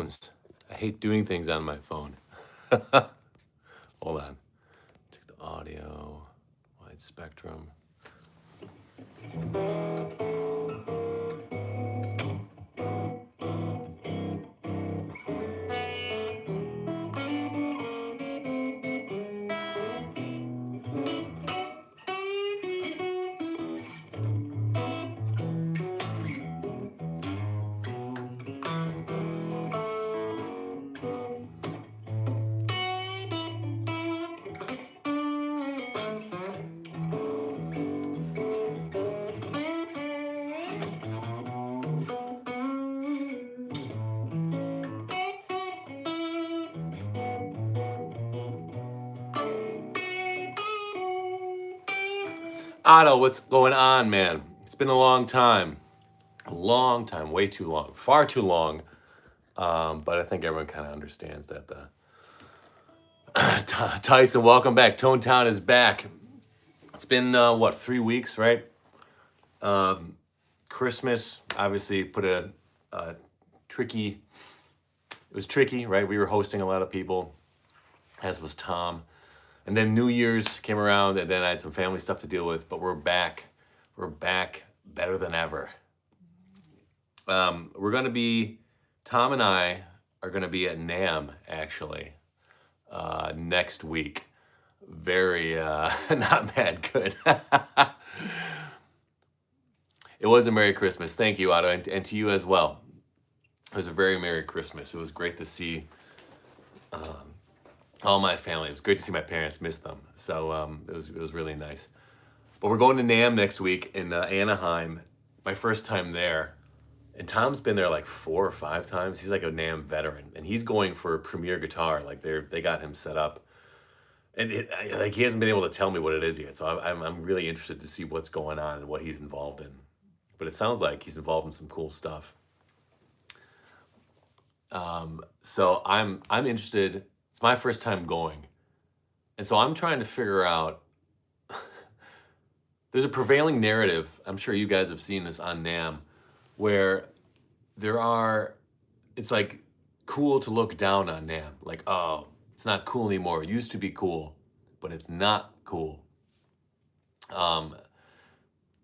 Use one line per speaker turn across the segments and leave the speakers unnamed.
phones. I hate doing things on my phone. Hold on. Check the audio, wide spectrum. Otto, what's going on, man? It's been a long time. A long time, way too long, far too long. But I think everyone kind of understands that. Tyson, welcome back. Tone Town is back. It's been, 3 weeks, right? Christmas, obviously, put a tricky, it was tricky, right? We were hosting a lot of people, as was Tom. And then New Year's came around, and then I had some family stuff to deal with, but we're back. We're back better than ever. We're going to be, Tom and I are going to be at NAMM, actually, next week. Very, not bad, good. It was a Merry Christmas. Thank you, Otto, and to you as well. It was a very Merry Christmas. It was great to see all my family. It was great to see my parents. Miss them. So it was really nice. But we're going to NAMM next week in Anaheim. My first time there. And Tom's been there like 4 or 5 times. He's like a NAMM veteran. And he's going for Premier Guitar. Like they got him set up. And he hasn't been able to tell me what it is yet. So I'm really interested to see what's going on and what he's involved in. But it sounds like he's involved in some cool stuff. So I'm interested. It's my first time going. And so I'm trying to figure out, there's a prevailing narrative, I'm sure you guys have seen this on NAMM, where it's like cool to look down on NAMM. Like, oh, it's not cool anymore. It used to be cool, but it's not cool.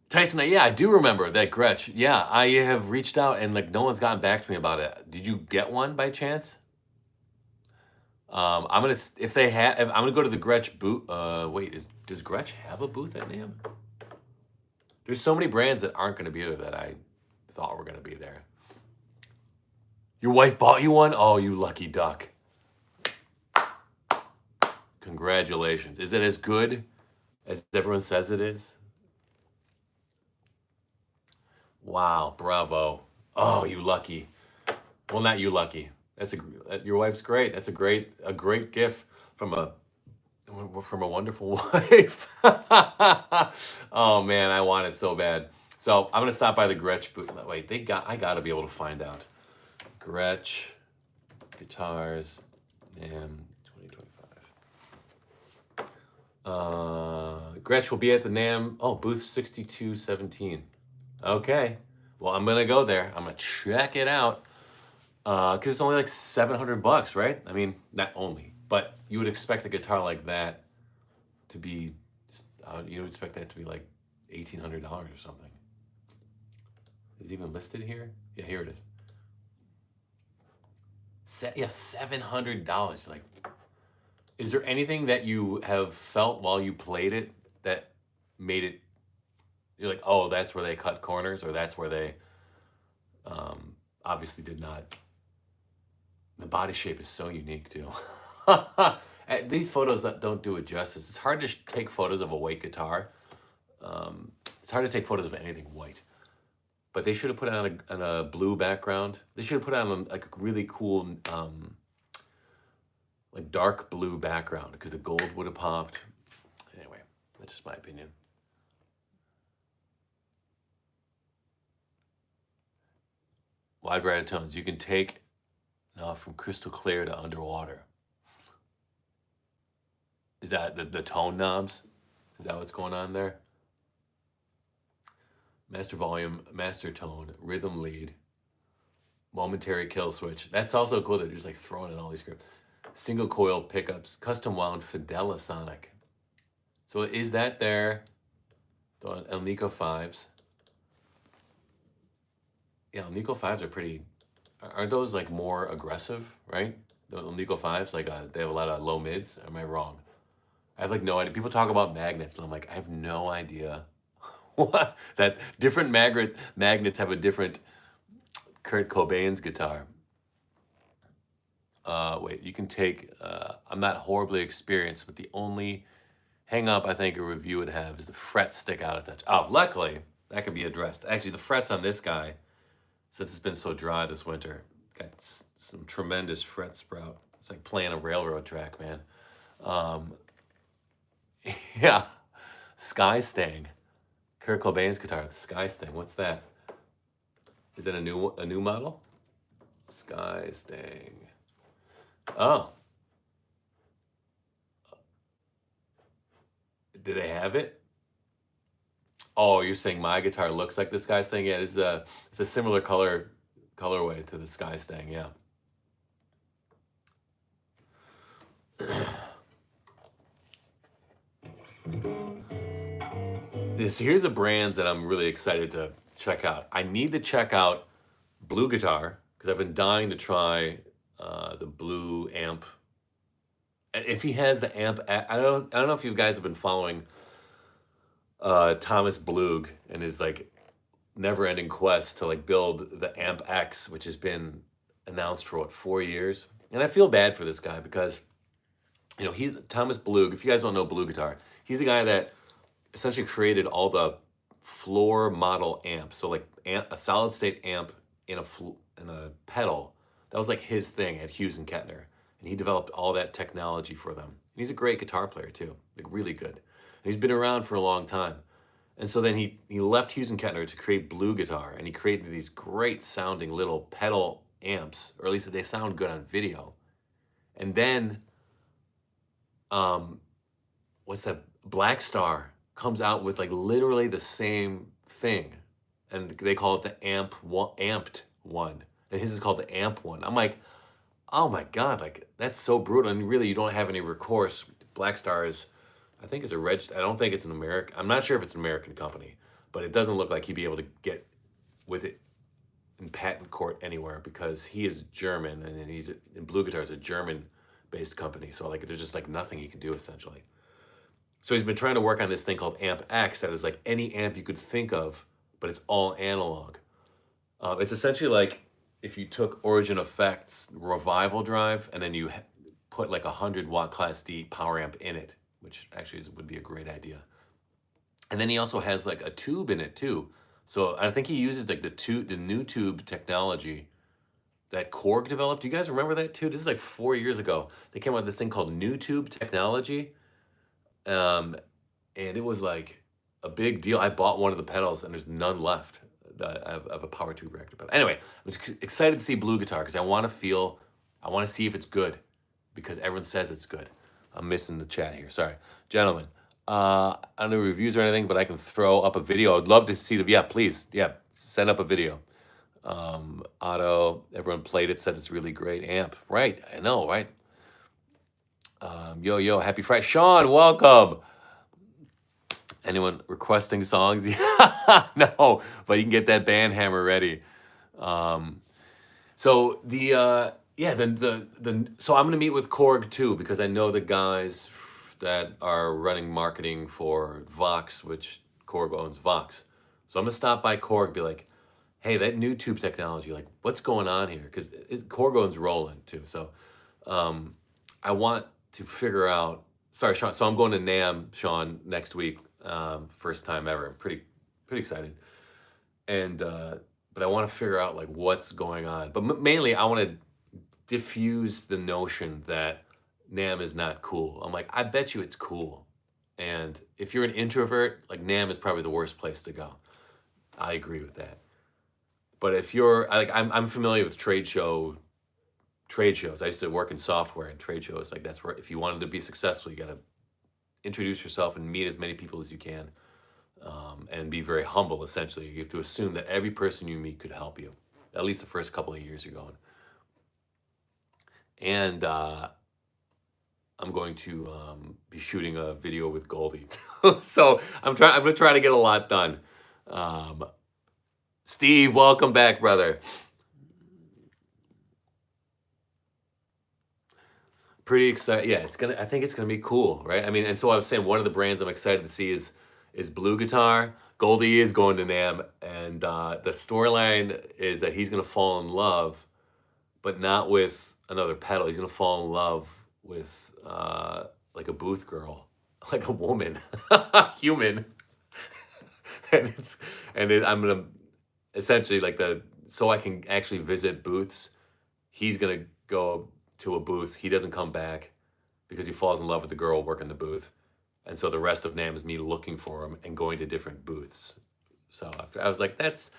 Tyson, yeah, I do remember that Gretsch. Yeah, I have reached out and like no one's gotten back to me about it. Did you get one by chance? I'm gonna go to the Gretsch booth. Does Gretsch have a booth at NAMM? There's so many brands that aren't gonna be there that I thought were gonna be there. Your wife bought you one? Oh, you lucky duck. Congratulations. Is it as good as everyone says it is? Wow, bravo. Oh, you lucky. Well, not you lucky. Your wife's great. That's a great gift from a wonderful wife. Oh man, I want it so bad. So I'm gonna stop by the Gretsch booth. Wait, I gotta be able to find out. Gretsch guitars, NAMM 2025. Gretsch will be at the NAMM. Oh, booth 6217. Okay. Well, I'm gonna go there. I'm gonna check it out. Because it's only like $700, right? I mean, not only, but you would expect a guitar like that to be, you would expect that to be like $1,800 or something. Is it even listed here? Yeah, here it is. $700. Like, is there anything that you have felt while you played it that made it, you're like, oh, that's where they cut corners, or that's where they obviously did not. The body shape is so unique too. These photos don't do it justice. It's hard to take photos of a white guitar. It's hard to take photos of anything white. But they should have put it on a blue background. They should have put it on like a really cool, like dark blue background, because the gold would have popped. Anyway, that's just my opinion. Wide variety of tones. You can take from crystal clear to underwater. Is that the tone knobs? Is that what's going on there? Master volume, master tone, rhythm lead, Momentary kill switch. That's also cool. They're just like throwing in all these scripts. Single coil pickups, custom wound Fidelisonic. So is that there? The Alnico 5s. Yeah, Alnico 5s are pretty, aren't those like more aggressive, right? The Alnico 5s, like they have a lot of low mids. Am I wrong? I have like no idea. People talk about magnets, and I'm like, I have no idea what that different magnets have a different Kurt Cobain's guitar. Wait, you can take. I'm not horribly experienced, but the only hang up I think a review would have is the frets stick out a touch. Oh, luckily that can be addressed. Actually, the frets on this guy, since it's been so dry this winter, got some tremendous fret sprout. It's like playing a railroad track, man. Um, yeah, Sky Sting, Kurt Cobain's guitar, the Sky Sting. What's that? Is that a new model? Sky Sting. Oh, do they have it? Oh, you're saying my guitar looks like the Sky Sting? Yeah, it's a similar colorway to the Sky Sting. Yeah. Here's a brand that I'm really excited to check out. I need to check out Blue Guitar because I've been dying to try the Blue amp. If he has the amp, I don't know if you guys have been following Thomas Blug and his like never-ending quest to like build the Amp X, which has been announced for what, 4 years. And I feel bad for this guy because, you know, he's Thomas Blug. If you guys don't know Blue Guitar, he's the guy that essentially created all the floor model amps. So like a solid state amp in a pedal. That was like his thing at Hughes and Kettner, and he developed all that technology for them. And he's a great guitar player too, like really good. And he's been around for a long time. And so then he left Hughes and Kettner to create Blue Guitar, and he created these great sounding little pedal amps, or at least they sound good on video. And then, what's that? Black Star comes out with like literally the same thing, and they call it the amped one, and his is called the amp one. I'm like, oh my god, like that's so brutal, and really you don't have any recourse. Black Star is, I think, is a I don't think it's an American. I'm not sure if it's an American company, but it doesn't look like he'd be able to get with it in patent court anywhere because he is German, and he's in Blue Guitar is a German-based company. So like, there's just like nothing he can do essentially. So he's been trying to work on this thing called Amp X that is like any amp you could think of, but it's all analog. It's essentially like if you took Origin Effects Revival Drive and then you put like 100-watt Class D power amp in it, which actually would be a great idea. And then he also has like a tube in it too. So I think he uses like the new tube technology that Korg developed. Do you guys remember that too? This is like 4 years ago. They came out with this thing called new tube technology. And it was like a big deal. I bought one of the pedals and there's none left. I have a power tube reactor pedal. Anyway, I'm excited to see Blue Guitar because I want to see if it's good because everyone says it's good. I'm missing the chat here. Sorry. Gentlemen, I don't know reviews or anything, but I can throw up a video. I'd love to see yeah, please. Yeah, send up a video. Otto, everyone played it, said it's really great amp. Right, I know, right? Yo, happy Friday. Sean, welcome. Anyone requesting songs? No, but you can get that band hammer ready. So so I'm gonna meet with Korg too because I know the guys that are running marketing for Vox, which Korg owns Vox. So I'm gonna stop by Korg, be like, hey, that new tube technology, like, what's going on here? Because Korg owns Roland too. So I want to figure out. Sorry, Sean. So I'm going to NAMM, Sean, next week. First time ever. I'm pretty excited. And but I want to figure out like what's going on. But mainly, I want to diffuse the notion that NAMM is not cool. I'm like, I bet you it's cool. And if you're an introvert, like NAMM is probably the worst place to go. I agree with that. But if you're like, I'm familiar with trade shows. I used to work in software and trade shows. Like that's where if you wanted to be successful, you got to introduce yourself and meet as many people as you can, and be very humble. Essentially, you have to assume that every person you meet could help you. At least the first couple of years are going. And I'm going to be shooting a video with Goldie. So I'm gonna try to get a lot done. Um, Steve, welcome back, brother. Pretty excited. Yeah, I think it's gonna be cool, right? I mean, and so I was saying one of the brands I'm excited to see is Blue Guitar. Goldie is going to NAMM, and the storyline is that he's gonna fall in love, but not with another pedal. He's gonna fall in love with like a booth girl, like a woman, human, and I'm gonna essentially like so I can actually visit booths. He's gonna go to a booth. He doesn't come back because he falls in love with the girl working the booth, and so the rest of NAMM is me looking for him and going to different booths. So I was like, that's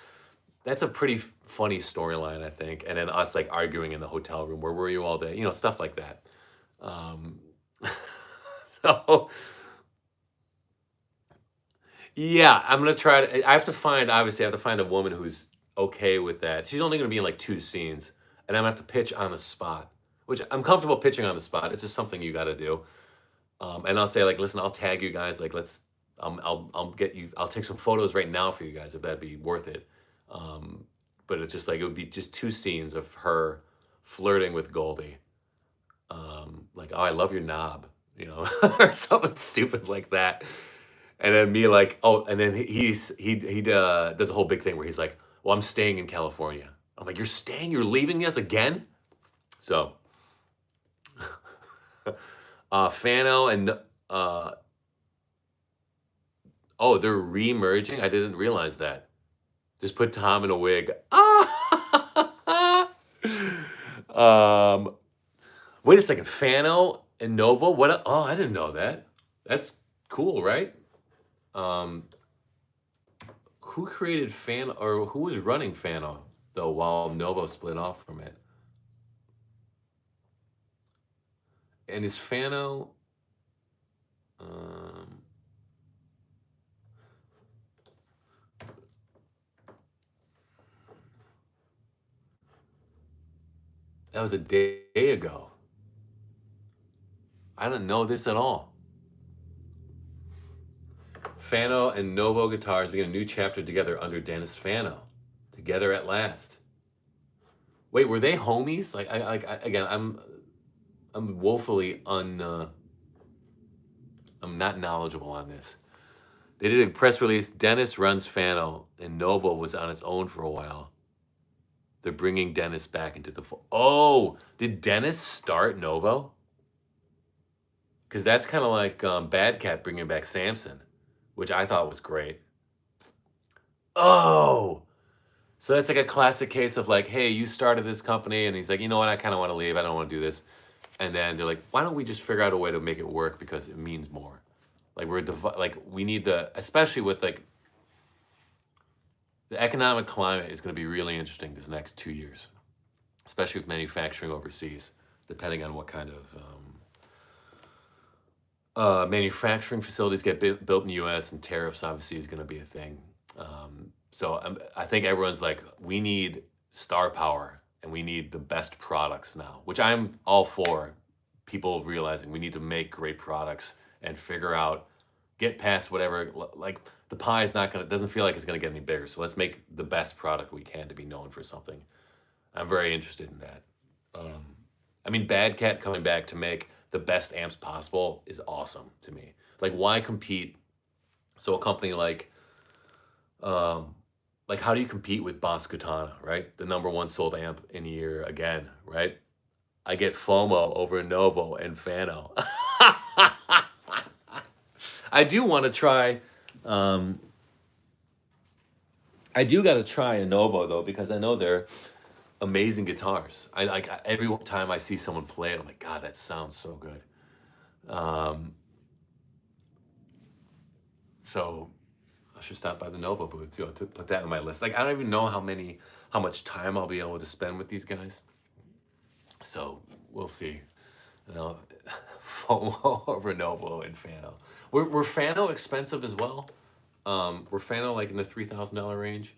a pretty funny storyline, I think. And then us like arguing in the hotel room, where were you all day? You know, stuff like that. So yeah, I'm gonna try to. Obviously, I have to find a woman who's okay with that. She's only gonna be in like 2 scenes, and I'm gonna have to pitch on the spot, which I'm comfortable pitching on the spot. It's just something you got to do. And I'll say like, listen, I'll tag you guys. Like, I'll get you. I'll take some photos right now for you guys if that'd be worth it. But it's just like it would be just 2 scenes of her flirting with Goldie. Like, oh, I love your knob, you know, or something stupid like that. And then me like, oh, and then he does a whole big thing where he's like, well, I'm staying in California. I'm like, you're leaving us again? So, Fano and oh, they're re-merging. I didn't realize that. Just put Tom in a wig. Wait a second, Fano and Novo. What? Oh, I didn't know that. That's cool, right? Who created Fano, or who was running Fano though while Novo split off from it? And is Fano? That was a day ago. I didn't know this at all. Fano and Novo Guitars begin a new chapter together under Dennis Fano. Together at last. Wait, were they homies? Like, again, I'm woefully I'm not knowledgeable on this. They did a press release. Dennis runs Fano, and Novo was on its own for a while. They're bringing Dennis back into the fold. Oh, did Dennis start Novo? Because that's kind of like Bad Cat bringing back Samson, which I thought was great. Oh, so that's like a classic case of like, hey, you started this company, and he's like, you know what, I kind of want to leave. I don't want to do this. And then they're like, why don't we just figure out a way to make it work because it means more. Like we need especially with like the economic climate is going to be really interesting this next 2 years, especially with manufacturing overseas, depending on what kind of manufacturing facilities get built in the U.S. and tariffs obviously is going to be a thing. So I think everyone's like, we need star power and we need the best products now, which I'm all for. People realizing we need to make great products and get past whatever, like the pie is doesn't feel like it's going to get any bigger. So let's make the best product we can to be known for something. I'm very interested in that. I mean, Bad Cat coming back to make the best amps possible is awesome to me. Like, why compete? So a company like how do you compete with Boss Katana, right? The #1 sold amp in a year again, right? I get FOMO over Novo and Fano. I do want to try. I do got to try a Novo though, because I know they're amazing guitars. Every time I see someone play it, I'm like, God, that sounds so good. So I should stop by the Novo booth to put that on my list. Like, I don't even know how much time I'll be able to spend with these guys. So we'll see. You know, FOMO over Novo and Fano. Were Fano expensive as well? Were Fano like in the $3,000 range?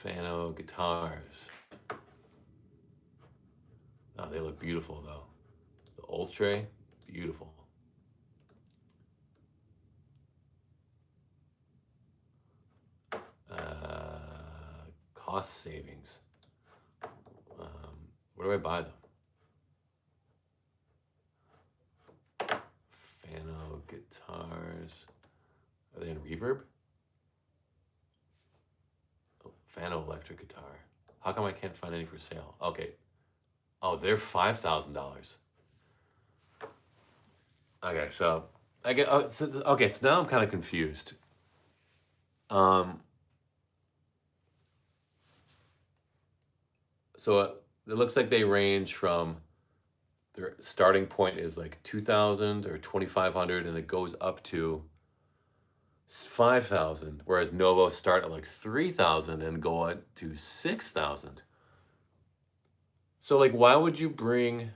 Fano guitars. Oh, they look beautiful though. The old tray, beautiful. Cost savings. Where do I buy them? Fano guitars. Are they in Reverb? Oh, Fano electric guitar. How come I can't find any for sale? Okay. Oh, they're $5,000. Okay, so I get. Oh, okay, so now I'm kind of confused. So it looks like they range from their starting point is like 2,000 or 2,500, and it goes up to 5,000. Whereas Novos start at like 3,000 and go on to 6,000. So like, why would you bring?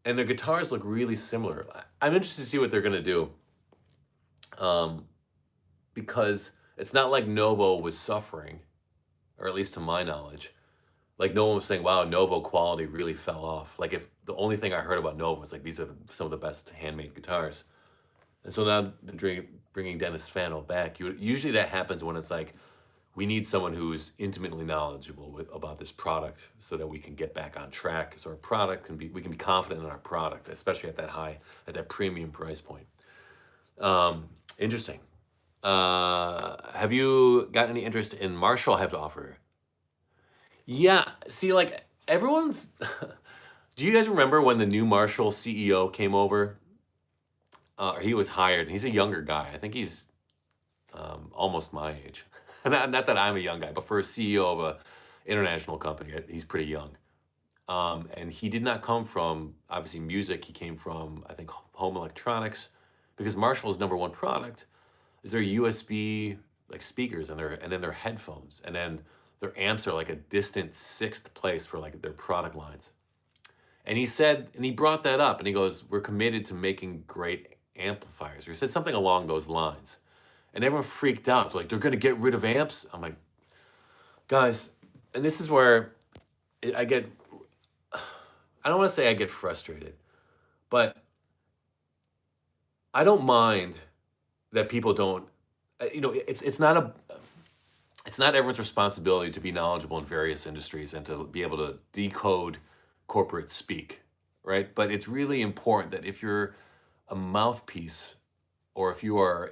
And their guitars look really similar. I'm interested to see what they're gonna do, because it's not like Novo was suffering, or at least to my knowledge. Like no one was saying, "Wow, Novo quality really fell off." Like if the only thing I heard about Novo was like these are some of the best handmade guitars, and so now bringing Dennis Fano back, usually that happens when it's like we need someone who's intimately knowledgeable about this product so that we can get back on track. So our product we can be confident in our product, especially at that premium price point. Interesting. Have you got any interest in Marshall have to offer? Yeah, see, like everyone's. Do you guys remember when the new Marshall CEO came over? He was hired. He's a younger guy. I think he's almost my age. Not that I'm a young guy, but for a CEO of a international company, he's pretty young. And he did not come from obviously music. He came from I think home electronics, because Marshall's number one product is their USB like speakers and then their headphones, and then their amps are like a distant sixth place for like their product lines. And he said, and he brought that up, and he goes, "We're committed to making great amplifiers." Or he said something along those lines. And everyone freaked out. Like, they're going to get rid of amps? I'm like, guys, and this is where I get, I don't want to say I get frustrated, but I don't mind that people don't, it's not everyone's responsibility to be knowledgeable in various industries and to be able to decode corporate speak, right? But it's really important that if you're a mouthpiece, or if you are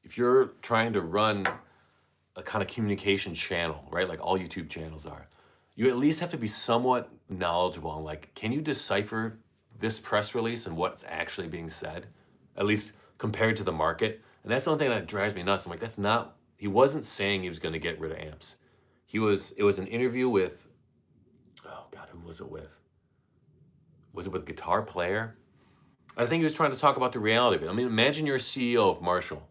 if you're trying to run a kind of communication channel, right? Like all YouTube channels are, you at least have to be somewhat knowledgeable on like, can you decipher this press release and what's actually being said, at least compared to the market? And that's the one thing that drives me nuts. I'm like, he wasn't saying he was going to get rid of amps. It was an interview with, oh God, who was it with? Was it with Guitar Player? I think he was trying to talk about the reality of it. I mean, imagine you're a CEO of Marshall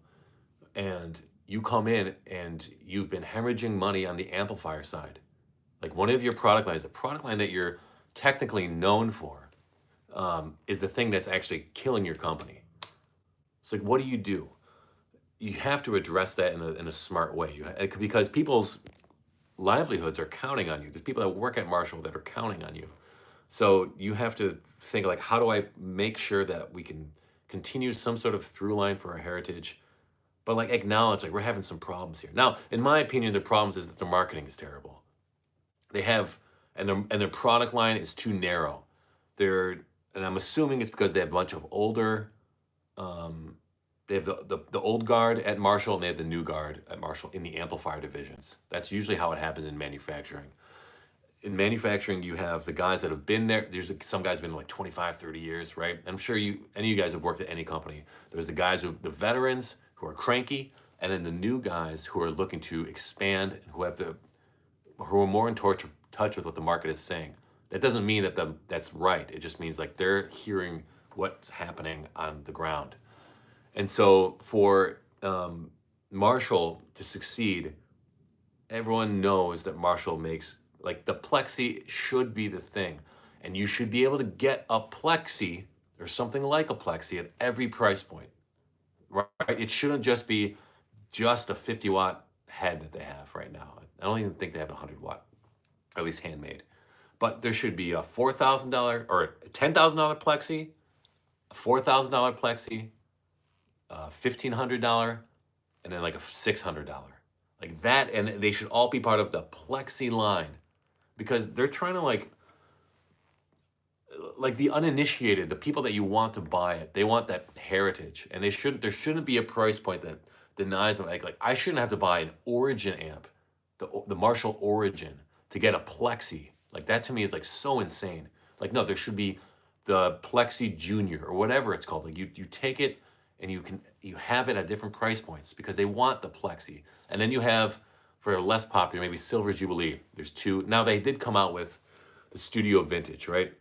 and you come in and you've been hemorrhaging money on the amplifier side. Like one of your product lines, the product line that you're technically known for, is the thing that's actually killing your company. It's like, what do? You have to address that in a smart way, because people's livelihoods are counting on you. There's people that work at Marshall that are counting on you. So you have to think like, how do I make sure that we can continue some sort of through line for our heritage, but like acknowledge like we're having some problems here. Now, in my opinion, the problems is that their marketing is terrible. They have, and their product line is too narrow. And I'm assuming it's because they have a bunch of older, they have the old guard at Marshall and they have the new guard at Marshall in the amplifier divisions. That's usually how it happens in manufacturing. In manufacturing, you have the guys that have been there. There's some guys have been like 25, 30 years, right? I'm sure any of you guys have worked at any company. There's the veterans who are cranky, and then the new guys who are looking to expand and who are more in touch with what the market is saying. That doesn't mean that that's right. It just means like they're hearing what's happening on the ground. And so for Marshall to succeed, everyone knows that Marshall makes, like, the plexi should be the thing. And you should be able to get a plexi or something like a plexi at every price point, right? It shouldn't just be just a 50-watt head that they have right now. I don't even think they have a 100 watt, or at least handmade. But there should be a $4,000 or a $10,000 plexi, a $4,000 plexi, a $1,500, and then like a $600. Like that, and they should all be part of the plexi line because they're trying to like the uninitiated, the people that you want to buy it, they want that heritage, and there shouldn't be a price point that denies them. Like I shouldn't have to buy an Origin amp, the Marshall Origin, to get a Plexi. Like that to me is like so insane. Like no, there should be the Plexi Junior or whatever it's called. Like you take it and you have it at different price points because they want the Plexi, and then you have for less popular maybe Silver Jubilee. There's two now. They did come out with the Studio Vintage, right?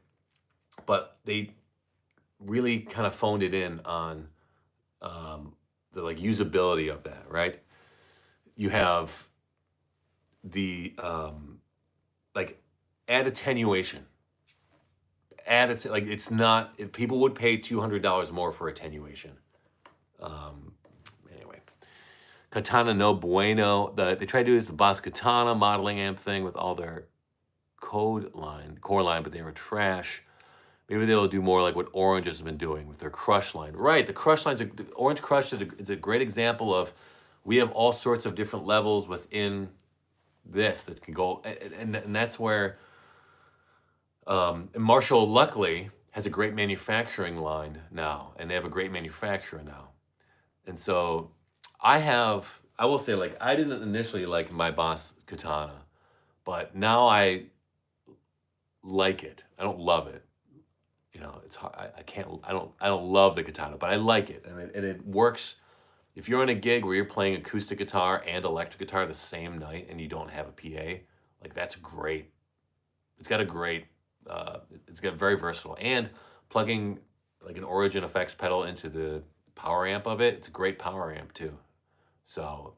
But they really kind of phoned it in on the like usability of that, right? You have the like add attenuation, like it's not people would pay $200 more for attenuation. Anyway, Katana no bueno. They tried to do this the Boss Katana modeling amp thing with all their core line, but they were trash. Maybe they'll do more like what Orange has been doing with their Crush line. Right, the Crush lines, the Orange Crush is a great example of we have all sorts of different levels within this that can go, and that's where Marshall luckily has a great manufacturing line now, and they have a great manufacturer now. And so I will say, like, I didn't initially like my Boss Katana, but now I like it. I don't love it. You know, it's hard. I don't love the Katana, but I like it, and it works. If you're on a gig where you're playing acoustic guitar and electric guitar the same night and you don't have a PA, like that's great. It's got very versatile, and plugging like an Origin effects pedal into the power amp of it, it's a great power amp too. So,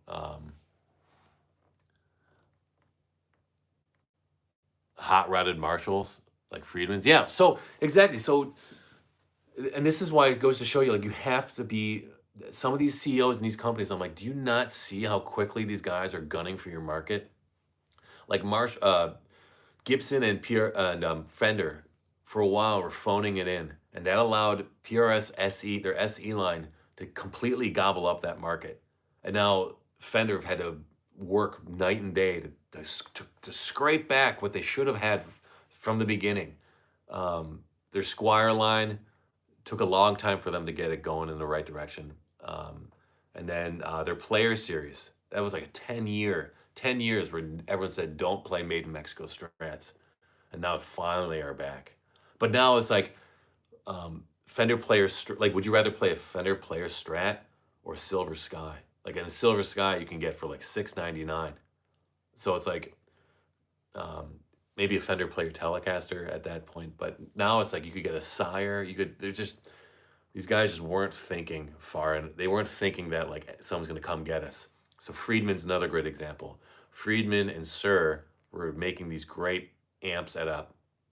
hot rodded Marshalls, like Friedman's. Yeah, so exactly. So, and this is why it goes to show you, like, you have to be, some of these CEOs and these companies, I'm like, do you not see how quickly these guys are gunning for your market? Like Gibson and Fender for a while were phoning it in, and that allowed PRS SE, their SE line, to completely gobble up that market. And now Fender have had to work night and day to scrape back what they should have had from the beginning. Their Squire line took a long time for them to get it going in the right direction. And then their Player Series, that was like a 10 years where everyone said, don't play Made in Mexico Strats. And now finally are back. But now it's like Fender Player, like, would you rather play a Fender Player Strat or Silver Sky? Like in a Silver Sky, you can get for like $699. So it's like maybe a Fender Player Telecaster at that point. But now it's like you could get a Sire. These guys just weren't thinking far, and they weren't thinking that like someone's gonna come get us. So Friedman's another great example. Friedman and Sir were making these great amps at a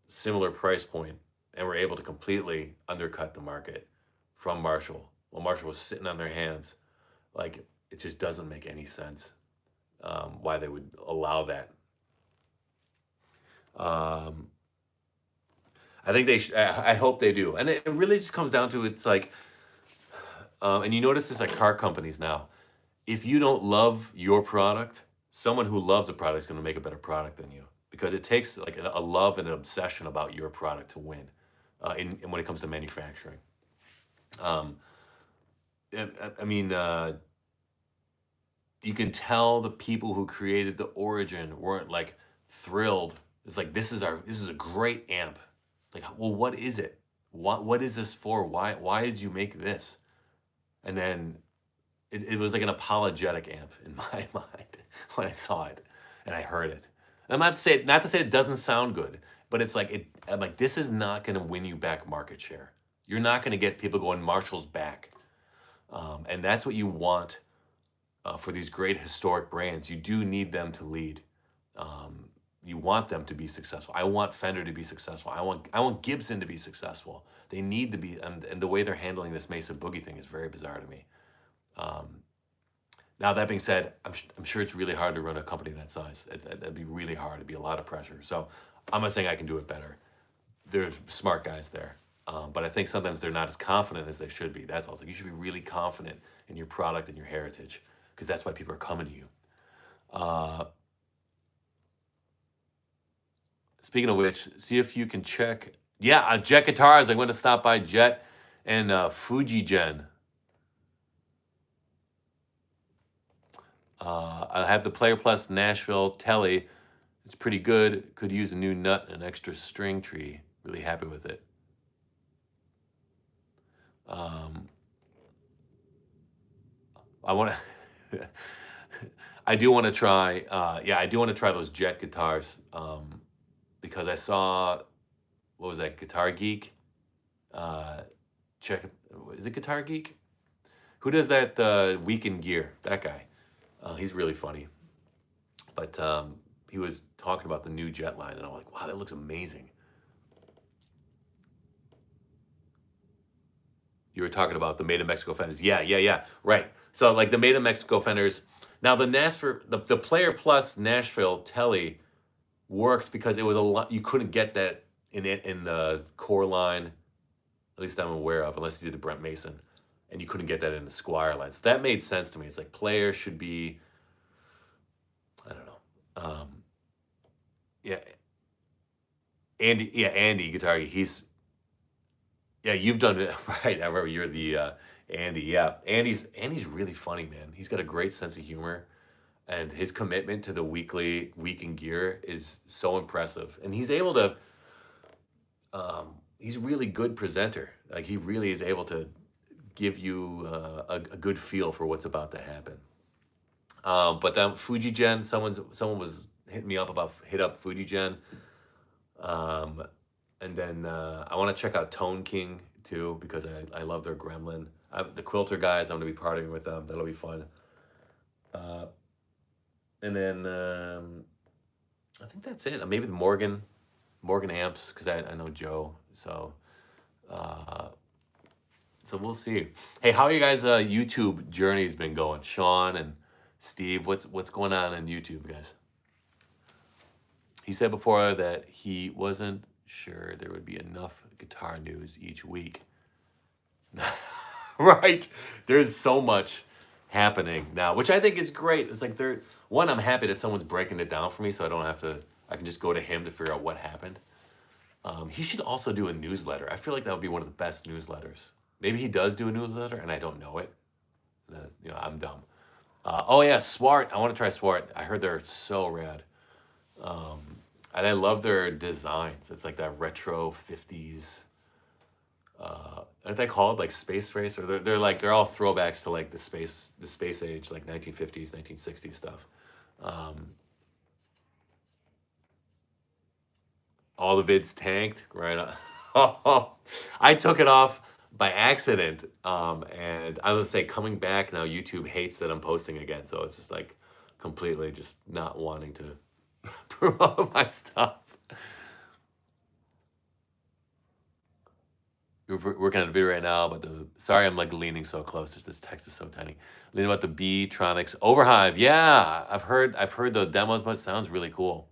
similar price point, and were able to completely undercut the market from Marshall. While Marshall was sitting on their hands. Like, it just doesn't make any sense why they would allow that. I think I hope they do. And it really just comes down to, it's like, and you notice this at car companies now. If you don't love your product, someone who loves a product is going to make a better product than you, because it takes like a love and an obsession about your product to win when it comes to manufacturing. I mean, you can tell the people who created the Origin weren't like thrilled. It's like, this is a great amp. Like, well, what is it? What is this for? Why did you make this? And then it was like an apologetic amp in my mind when I saw it and I heard it. And I'm not to say it doesn't sound good, but it's like I'm like, this is not going to win you back market share. You're not going to get people going Marshall's back, and that's what you want for these great historic brands. You do need them to lead. You want them to be successful. I want Fender to be successful. I want Gibson to be successful. They need to be, and the way they're handling this Mesa Boogie thing is very bizarre to me. Now, that being said, I'm sure it's really hard to run a company that size. It'd be really hard. It'd be a lot of pressure. So I'm not saying I can do it better. There's smart guys there. But I think sometimes they're not as confident as they should be. That's also, you should be really confident in your product and your heritage because that's why people are coming to you. Uh, Speaking of which, see if you can check. Yeah, Jet Guitars. I'm going to stop by Jet and Fujigen. I have the Player Plus Nashville Telly. It's pretty good. Could use a new nut and an extra string tree. Really happy with it. I want to. I do want to try. Yeah, I do want to try those Jet guitars because I saw what was that Guitar Geek? Check. Is it Guitar Geek? Who does that Week in Gear? That guy. He's really funny. But he was talking about the new Jet line, and I'm like, wow, that looks amazing. You were talking about the Made in Mexico fenders. Yeah. Right. So like the Made in Mexico fenders. Now the Player Plus Nashville Telly worked because it was a lot. You couldn't get that in the core line, at least I'm aware of, unless you did the Brent Mason, and you couldn't get that in the Squire line. So that made sense to me. It's like Player should be, I don't know. Yeah, Andy Guitar. Yeah, you've done it right. I remember you're the Andy. Yeah, Andy's really funny, man. He's got a great sense of humor, and his commitment to the weekly Week in Gear is so impressive. And he's able to. He's a really good presenter. Like he really is able to give you a good feel for what's about to happen. But then Fujigen, someone was hitting me up about hit up Fujigen. And then I want to check out Tone King too because I love their Gremlin. The Quilter guys, I'm going to be partying with them. That'll be fun. And then I think that's it. Maybe the Morgan amps because I know Joe. So we'll see. Hey, how are you guys' YouTube journey's been going? Sean and Steve, what's going on YouTube, guys? He said before that he wasn't sure there would be enough guitar news each week. Right. There's so much happening now, which I think is great. It's like I'm happy that someone's breaking it down for me so I don't have to, I can just go to him to figure out what happened. He should also do a newsletter. I feel like that would be one of the best newsletters. Maybe he does do a newsletter and I don't know it. I'm dumb. Oh yeah, Swart. I want to try Swart. I heard they're so rad. And I love their designs. It's like that retro 50s. Aren't they called like space race? Or they're all throwbacks to like the space age, like 1950s, 1960s stuff. All the vids tanked, right? I took it off by accident. And I would say coming back now, YouTube hates that I'm posting again. So it's just like completely just not wanting to promote my stuff. We're working on a video right now, but sorry I'm like leaning so close. This text is so tiny. Leaning about the B-Tronics Overhive. Yeah, I've heard the demos, but it sounds really cool.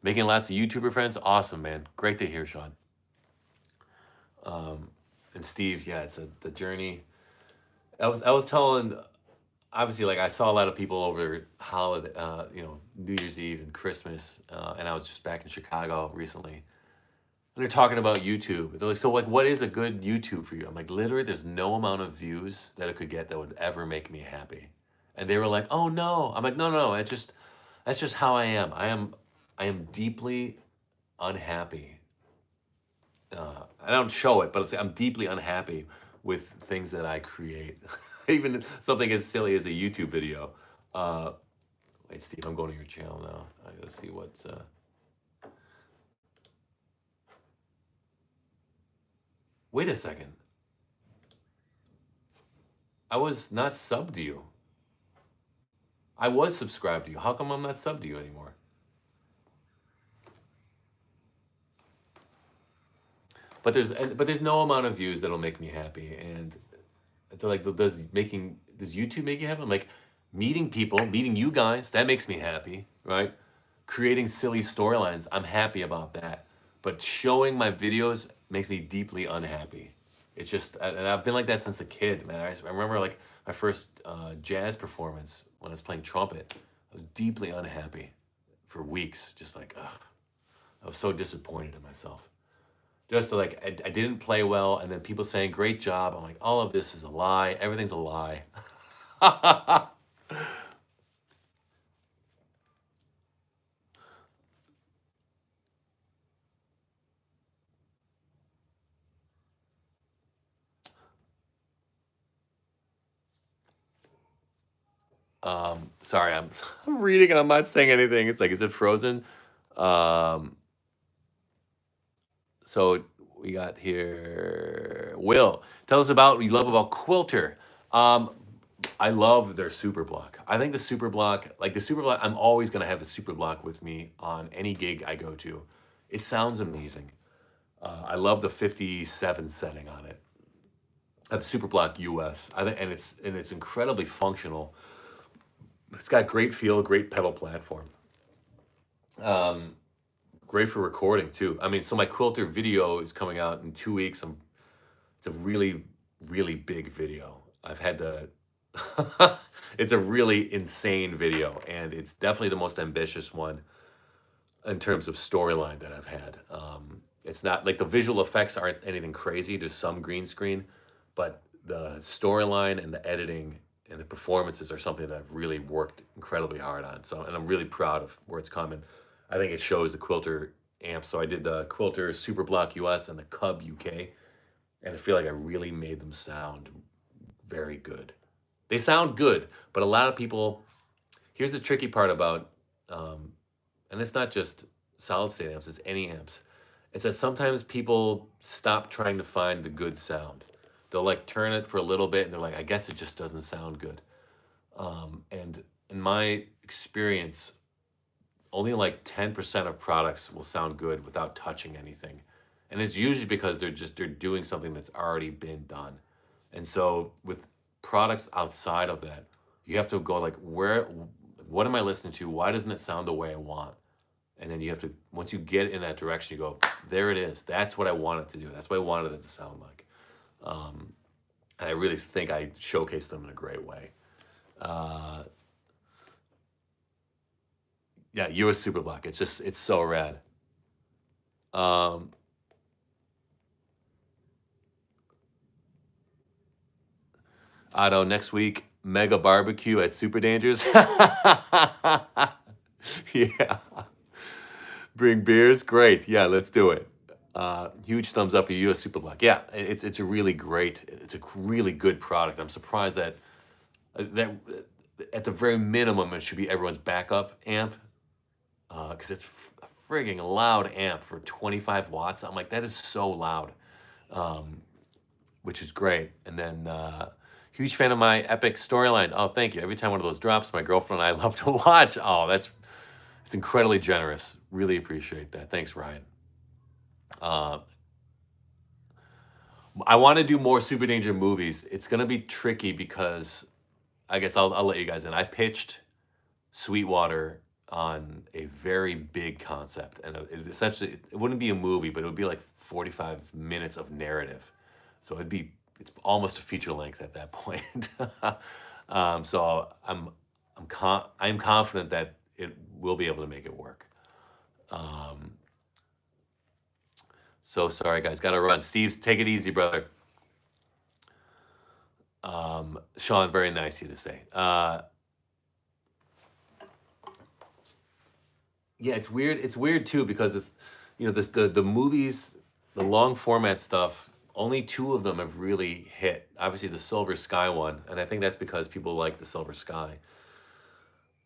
Making lots of YouTuber friends. Awesome, man. Great to hear, Sean. And Steve, yeah, it's the journey. I was telling, obviously, like I saw a lot of people over holiday, New Year's Eve and Christmas, and I was just back in Chicago recently. And they're talking about YouTube. They're like, so like, what is a good YouTube for you? I'm like, literally, there's no amount of views that it could get that would ever make me happy. And they were like, oh no. I'm like, no, that's just how I am. I am deeply unhappy. I don't show it, but I'm deeply unhappy with things that I create. Even something as silly as a YouTube video. Wait, Steve, I'm going to your channel now. I gotta see what's. Wait a second. I was not subbed to you. I was subscribed to you. How come I'm not subbed to you anymore? But there's no amount of views that'll make me happy, and like does making does YouTube make you happy? I'm like, meeting people, meeting you guys, that makes me happy, right? Creating silly storylines, I'm happy about that. But showing my videos makes me deeply unhappy. It's just, and I've been like that since a kid, man. I remember like my first jazz performance when I was playing trumpet. I was deeply unhappy for weeks, just like, ugh. I was so disappointed in myself. Just like I didn't play well, and then people saying great job. I'm like, all of this is a lie. Everything's a lie. Sorry, I'm reading and I'm not saying anything. It's like, is it frozen? Um, so we got here. Will, tell us about what you love about Quilter. Um, I love their super block. I think the super block, like the super block, I'm always gonna have a super block with me on any gig I go to. It sounds amazing. I love the 57 setting on it. At the Super Block US. I think, and it's incredibly functional. It's got great feel, great pedal platform. Um, Great for recording too. I mean, so my Quilter video is coming out in 2 weeks. It's a really, really big video. I've had to. It's a really insane video, and it's definitely the most ambitious one in terms of storyline that I've had. It's not like the visual effects aren't anything crazy. There's some green screen, but the storyline and the editing and the performances are something that I've really worked incredibly hard on. So, and I'm really proud of where it's coming. I think it shows the Quilter amps. So I did the Quilter Super Block US and the Cub UK, and I feel like I really made them sound very good. They sound good, but a lot of people. Here's the tricky part about, um, and it's not just solid state amps, it's any amps. It's that sometimes people stop trying to find the good sound. They'll like turn it for a little bit and they're like, I guess it just doesn't sound good. And in my experience, only like 10% of products will sound good without touching anything. And it's usually because they're doing something that's already been done. And so with products outside of that, you have to go like, where, what am I listening to? Why doesn't it sound the way I want? And then you have to, once you get in that direction, you go, there it is. That's what I want it to do. That's what I wanted it to sound like. Um, and I really think I showcased them in a great way. Uh, yeah, US Super Black. It's so rad. Um, Otto, next week, mega barbecue at Super Dangers. Yeah. Bring beers? Great. Yeah, let's do it. Huge thumbs up for US Super Black. Yeah, it's a really great, it's a really good product. I'm surprised that that at the very minimum it should be everyone's backup amp, because it's a frigging loud amp for 25 watts. I'm like, that is so loud, um, which is great. And then huge fan of my epic storyline. Oh, thank you. Every time one of those drops, my girlfriend and I love to watch. Oh, it's incredibly generous. Really appreciate that. Thanks, Ryan. Uh, I want to do more Super Danger movies. It's gonna be tricky because I guess I'll let you guys in. I pitched Sweetwater on a very big concept, and it essentially it wouldn't be a movie, but it would be like 45 minutes of narrative. So it's almost a feature length at that point. So I'm confident that it will be able to make it work. Um, so sorry guys, gotta run. Steve's take it easy, brother. Sean, very nice of you to say. Yeah, it's weird. It's weird too because it's, the movies, the long format stuff. Only two of them have really hit. Obviously, the Silver Sky one, and I think that's because people like the Silver Sky.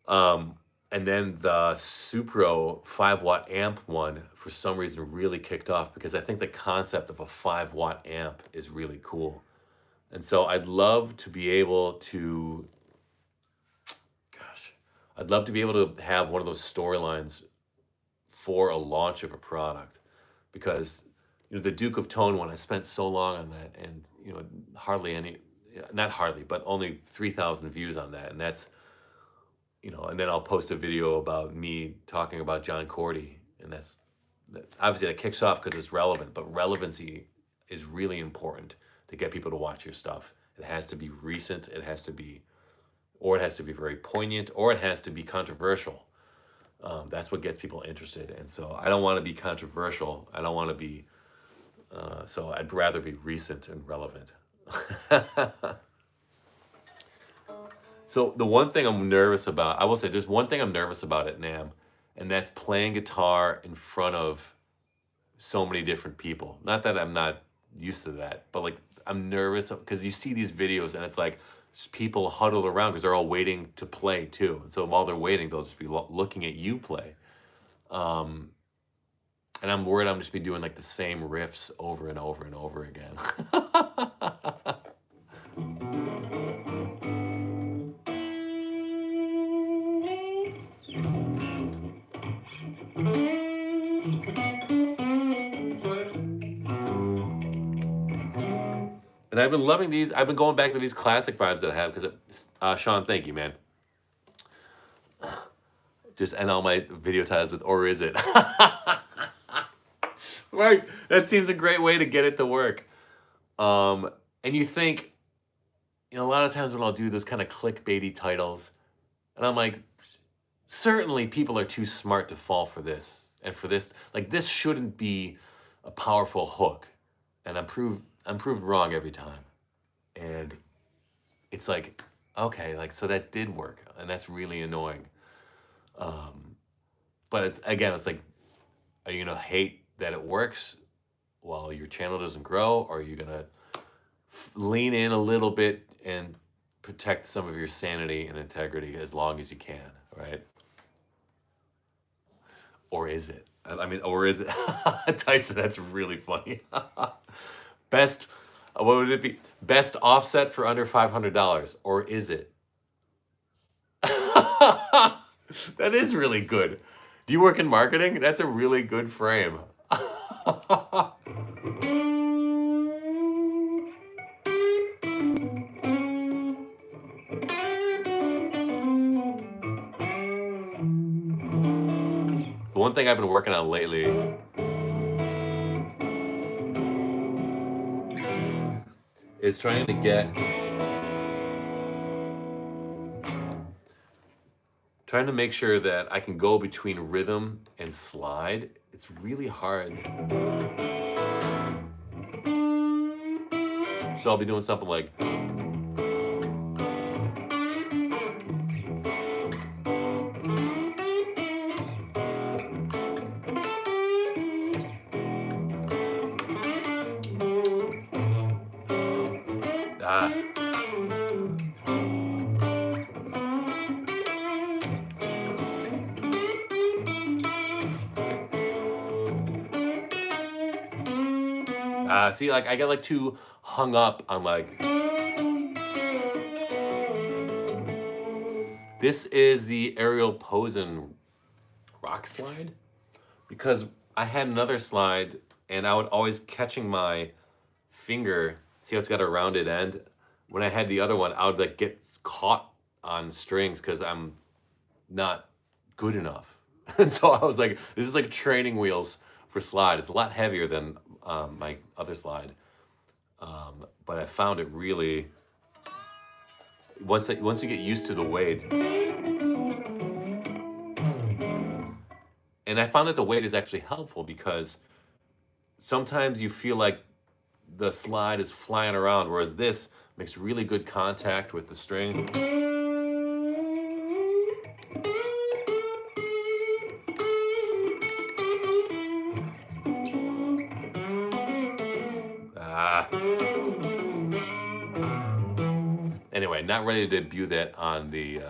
Um, and then the Supro 5 watt amp one, for some reason, really kicked off because I think the concept of a 5 watt amp is really cool. And so I'd love to be able to, gosh, I'd love to be able to have one of those storylines for a launch of a product, because the Duke of Tone one, I spent so long on that, and hardly any not hardly, but only 3,000 views on that. And that's, and then I'll post a video about me talking about John Cordy. And obviously that kicks off because it's relevant, but relevancy is really important to get people to watch your stuff. It has to be recent, it has to be very poignant, or it has to be controversial. That's what gets people interested. And so I don't want to be controversial. I don't want to be, so I'd rather be recent and relevant. So the one thing I'm nervous about, I will say there's one thing I'm nervous about at NAMM, and that's playing guitar in front of so many different people. Not that I'm not used to that, but like I'm nervous because you see these videos and it's like people huddled around because they're all waiting to play too. And so while they're waiting, they'll just be looking at you play. And I'm worried I'm just be doing like the same riffs over and over and over again. And I've been loving these. I've been going back to these classic vibes that I have because, Sean, thank you, man. Just end all my video titles with, or is it? Right. That seems a great way to get it to work. And you think, a lot of times when I'll do those kind of clickbaity titles, and I'm like, certainly people are too smart to fall for this. And for this, like this shouldn't be a powerful hook. And I'm proved wrong every time. And it's like, okay, like, so that did work. And that's really annoying. But it's like, are you going to hate that it works while your channel doesn't grow? Or are you going to lean in a little bit and protect some of your sanity and integrity as long as you can, right? Or is it? Or is it? Tyson, that's really funny. Best, what would it be? Best offset for under $500, or is it? That is really good. Do you work in marketing? That's a really good frame. The one thing I've been working on lately is trying to make sure that I can go between rhythm and slide. It's really hard. So I'll be doing something like, see, like I get like too hung up on like, this is the Ariel Posen rock slide, because I had another slide and I would always catching my finger, see how it's got a rounded end? When I had the other one, I would like get caught on strings because I'm not good enough. And so I was like, this is like training wheels for slide. It's a lot heavier than my other slide. But I found it really, once you get used to the weight, and I found that the weight is actually helpful because sometimes you feel like the slide is flying around, whereas this makes really good contact with the string. Anyway, not ready to debut that on the,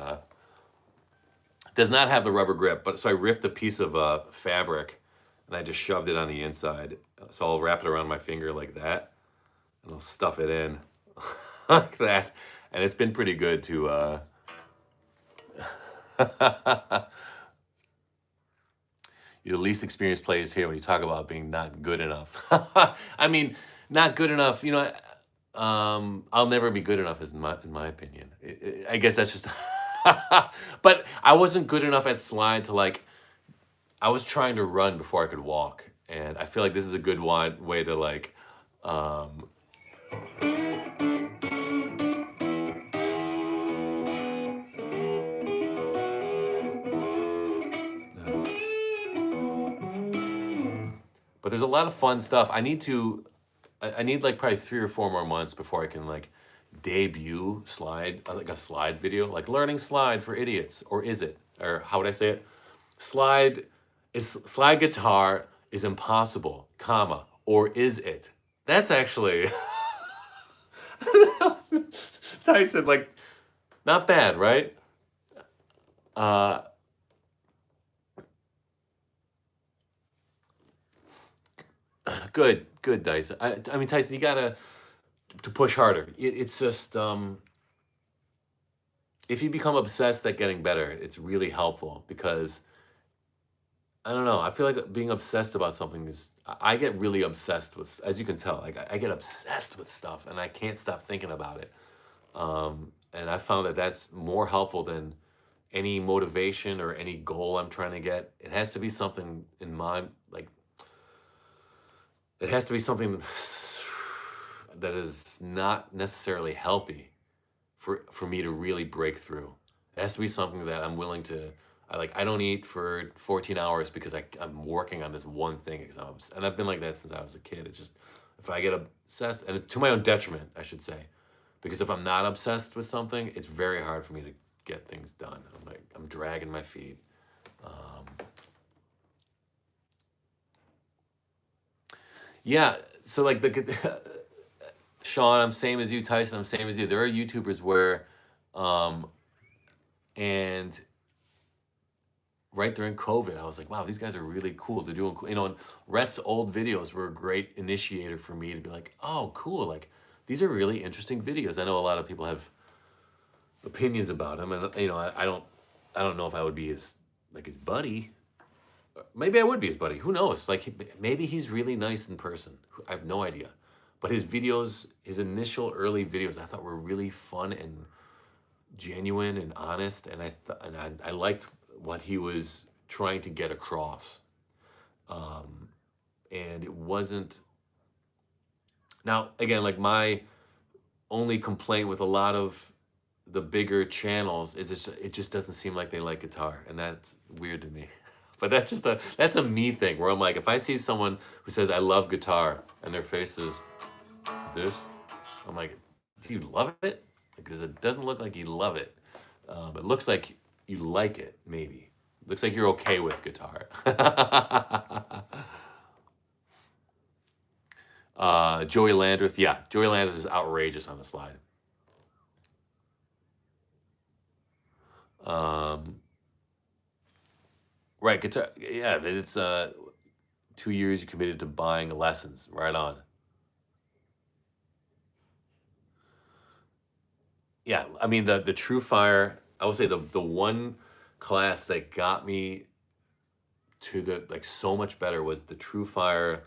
does not have the rubber grip, but so I ripped a piece of fabric and I just shoved it on the inside. So I'll wrap it around my finger like that and I'll stuff it in like that. And it's been pretty good to, you're the least experienced players here when you talk about being not good enough. I mean, not good enough, I'll never be good enough, is in my opinion. I guess that's just. But I wasn't good enough at slide to like. I was trying to run before I could walk, and I feel like this is a good way to like. Um, but there's a lot of fun stuff. I need like probably 3 or 4 more months before I can like debut slide, like a slide video, like learning slide for idiots, or is it? Or how would I say it? Slide guitar is impossible, comma, or is it? That's actually Tyson, like, not bad, right? Uh, good, Tyson. I mean, Tyson, you gotta to push harder. It's just if you become obsessed at getting better, it's really helpful because I don't know. I feel like being obsessed about something is. I get really obsessed with, as you can tell, like I get obsessed with stuff, and I can't stop thinking about it. And I found that that's more helpful than any motivation or any goal I'm trying to get. It has to be something in my like. It has to be something that is not necessarily healthy for me to really break through. It has to be something that I'm willing to. I don't eat for 14 hours because I'm working on this one thing because and I've been like that since I was a kid. It's just if I get obsessed, and to my own detriment, I should say, because if I'm not obsessed with something, it's very hard for me to get things done. I'm dragging my feet. Um, yeah, so like Sean, I'm same as you. Tyson, I'm same as you. There are YouTubers where, um, and right during COVID, I was like, wow, these guys are really cool. They're doing, and Rhett's old videos were a great initiator for me to be like, oh, cool. Like, these are really interesting videos. I know a lot of people have opinions about him, and I don't know if I would be his buddy. Maybe I would be his buddy. Who knows? Like, maybe he's really nice in person. I have no idea. But his videos, his initial early videos, I thought were really fun and genuine and honest, and I liked what he was trying to get across. Um, and it wasn't. Now, again, like my only complaint with a lot of the bigger channels is it just doesn't seem like they like guitar, and that's weird to me. But that's a me thing where I'm like, if I see someone who says I love guitar and their face is this, I'm like, do you love it? Because it doesn't look like you love it. It looks like you like it, maybe. Looks like you're okay with guitar. Joey Landreth, yeah, Joey Landreth is outrageous on the slide. Um, right, guitar, yeah, it's 2 years you committed to buying lessons. Right on. Yeah, I mean the True Fire. I would say the one class that got me to the like so much better was the True Fire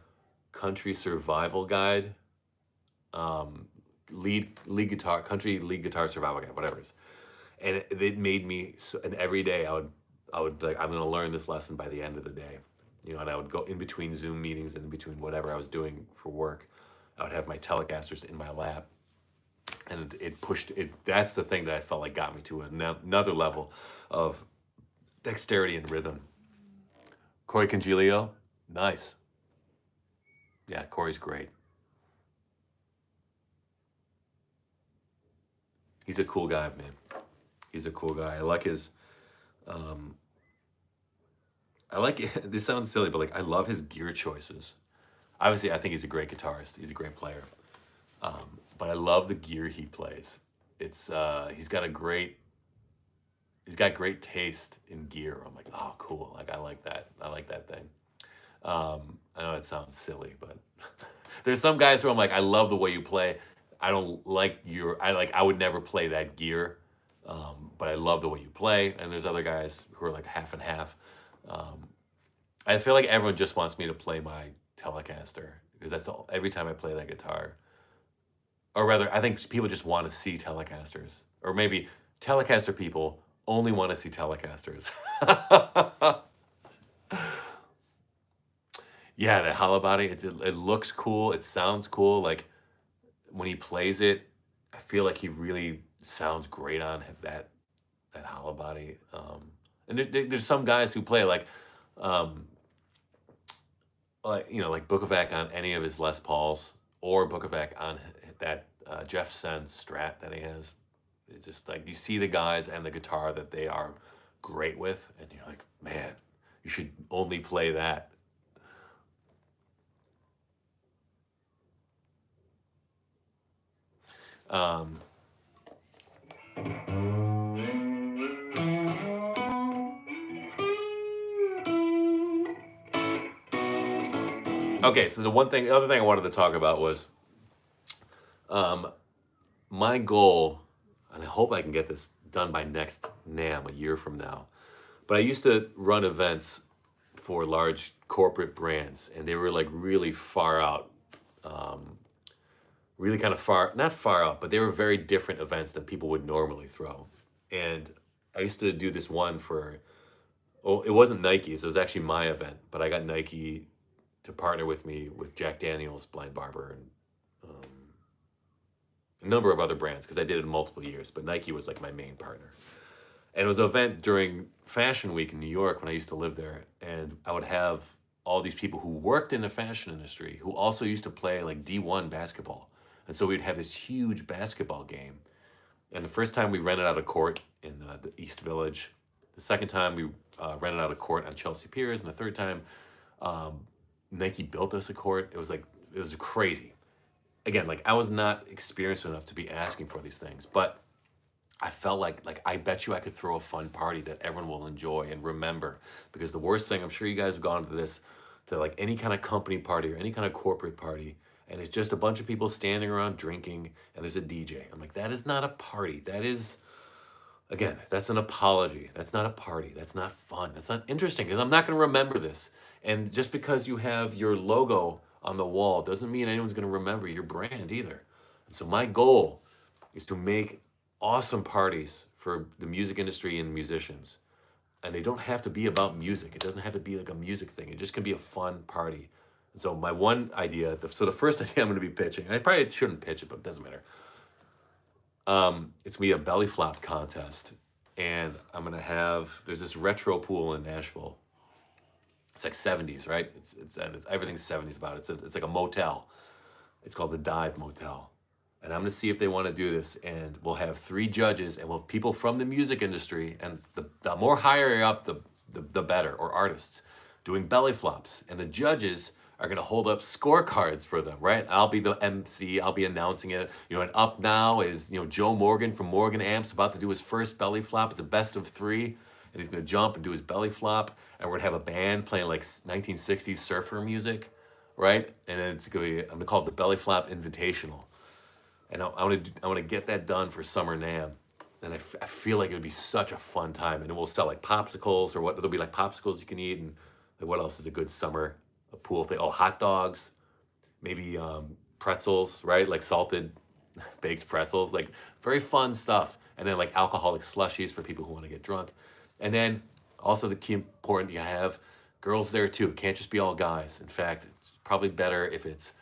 Country Survival Guide, um, lead guitar country lead guitar survival guide, whatever it is. And it made me so, and every day I would like I'm gonna learn this lesson by the end of the day, and I would go in between Zoom meetings and in between whatever I was doing for work. I would have my Telecasters in my lap, and it pushed it. That's the thing that I felt like got me to another level of dexterity and rhythm. Corey Congilio, nice. Yeah, Corey's great. He's a cool guy, man. He's a cool guy. I like his. Um, I like this sounds silly, but like I love his gear choices. Obviously, I think he's a great guitarist. He's a great player. But I love the gear he plays. It's he's got great taste in gear. I'm like, oh, cool. Like I like that. I like that thing. I know it sounds silly, but there's some guys who I'm like, I love the way you play. I don't like I would never play that gear, but I love the way you play. And there's other guys who are like half and half. Um, I feel like everyone just wants me to play my Telecaster because every time I play that guitar, or rather, I think people just want to see Telecasters, or maybe Telecaster people only want to see Telecasters. Yeah, the hollow body, it looks cool, it sounds cool. Like when he plays it, I feel like he really sounds great on that hollow body. And there's some guys who play um, like Bukovac on any of his Les Pauls, or Bukovac on that Jeff Senn Strat that he has. It's just like you see the guys and the guitar that they are great with, and you're like, man, you should only play that. Um, okay, so the other thing I wanted to talk about was um, my goal, and I hope I can get this done by next NAMM a year from now. But I used to run events for large corporate brands, and they were like really far out, um, really kind of far, not far out, but they were very different events than people would normally throw. And I used to do this one for, oh, it wasn't Nike's, it was actually my event, but I got Nike to partner with me with Jack Daniels, Blind Barber, and a number of other brands because I did it in multiple years, but Nike was like my main partner. And it was an event during Fashion Week in New York when I used to live there. And I would have all these people who worked in the fashion industry who also used to play like D1 basketball. And so we'd have this huge basketball game. And the first time we rented out a court in the East Village. The second time we rented out a court on Chelsea Piers. And the third time, um, Nike built us a court. It was crazy. Again, like I was not experienced enough to be asking for these things, but I felt like I bet you I could throw a fun party that everyone will enjoy and remember. Because the worst thing, I'm sure you guys have gone to this, to like any kind of company party or any kind of corporate party, and it's just a bunch of people standing around drinking and there's a DJ. I'm like, that is not a party. That is, again, that's an apology. That's not a party. That's not fun. That's not interesting because I'm not going to remember this. And just because you have your logo on the wall doesn't mean anyone's going to remember your brand either. And so my goal is to make awesome parties for the music industry and musicians. And they don't have to be about music. It doesn't have to be like a music thing. It just can be a fun party. And so my one idea, so the first idea I'm going to be pitching, and I probably shouldn't pitch it, but it doesn't matter. It's gonna be a belly flop contest, and I'm gonna have there's this retro pool in Nashville. It's like 70s, right? It's everything's 70s about it. It's like a motel. It's called the Dive Motel. And I'm gonna see if they want to do this. And we'll have three judges, and we'll have people from the music industry, and the more higher up, the better, or artists, doing belly flops. And the judges are gonna hold up scorecards for them, right? I'll be the MC. I'll be announcing it. You know, and up now is Joe Morgan from Morgan Amps about to do his first belly flop. It's a best of three, and he's gonna jump and do his belly flop. And we're gonna have a band playing like 1960s surfer music, right? And then I'm gonna call it the Belly Flop Invitational. And I want to get that done for Summer NAMM. And I feel like it would be such a fun time. And then we'll sell like popsicles, or what there'll be like popsicles you can eat, and like what else is a good summer pool thing? Oh, hot dogs, maybe pretzels, right? Like salted baked pretzels, like very fun stuff. And then like alcoholic slushies for people who want to get drunk. And then also the key important, you have girls there too. It can't just be all guys. In fact, it's probably better if it's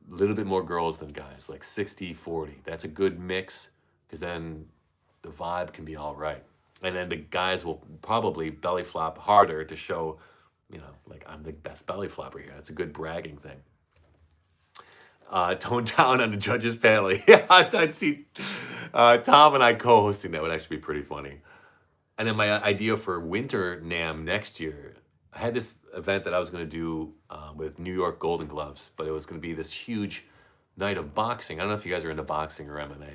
a little bit more girls than guys, like 60-40. That's a good mix because then the vibe can be all right. And then the guys will probably belly flop harder to show, like I'm the best belly flopper here. That's a good bragging thing. Tone down on the judges panel. Yeah, I'd see Tom and I co-hosting. That would actually be pretty funny. And then my idea for winter NAMM next year, I had this event that I was going to do with New York Golden Gloves, but it was going to be this huge night of boxing. I don't know if you guys are into boxing or MMA.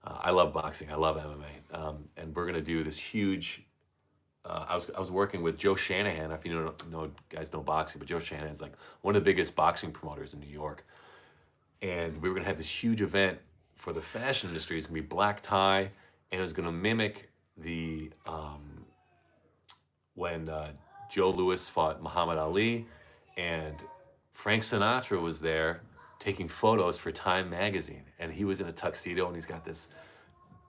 I love boxing. I love MMA. And we're going to do this huge. I was working with Joe Shanahan. If you guys know boxing, but Joe Shanahan is like one of the biggest boxing promoters in New York. And we were going to have this huge event for the fashion industry. It's going to be black tie, and it was going to mimic the when Joe Louis fought Muhammad Ali, and Frank Sinatra was there, taking photos for Time magazine, and he was in a tuxedo, and he's got this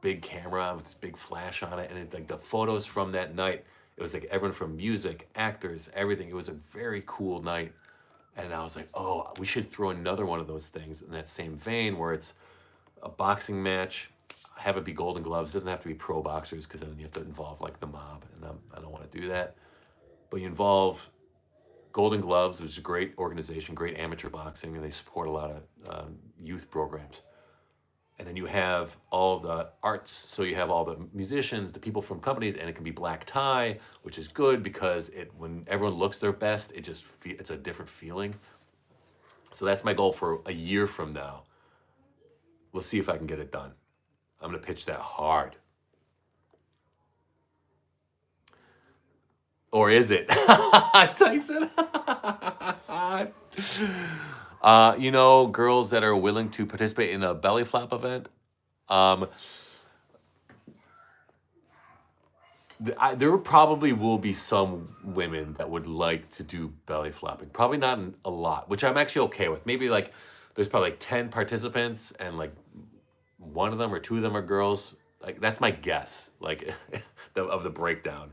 big camera with this big flash on it, and like the photos from that night, it was like everyone from music, actors, everything. It was a very cool night, and I was like, oh, we should throw another one of those things in that same vein where it's a boxing match, have it be Golden Gloves. It doesn't have to be pro boxers because then you have to involve like the mob, and I don't want to do that. But you involve Golden Gloves, which is a great organization, great amateur boxing, and they support a lot of youth programs. And then you have all the arts, so you have all the musicians, the people from companies, and it can be black tie, which is good because when everyone looks their best, it's a different feeling. So that's my goal for a year from now. We'll see if I can get it done. I'm gonna pitch that hard. Or is it? Tyson. Girls that are willing to participate in a belly flop event. There probably will be some women that would like to do belly flopping. Probably not a lot, which I'm actually okay with. Maybe like there's probably like 10 participants and like one of them or two of them are girls. Like that's my guess, like of the breakdown.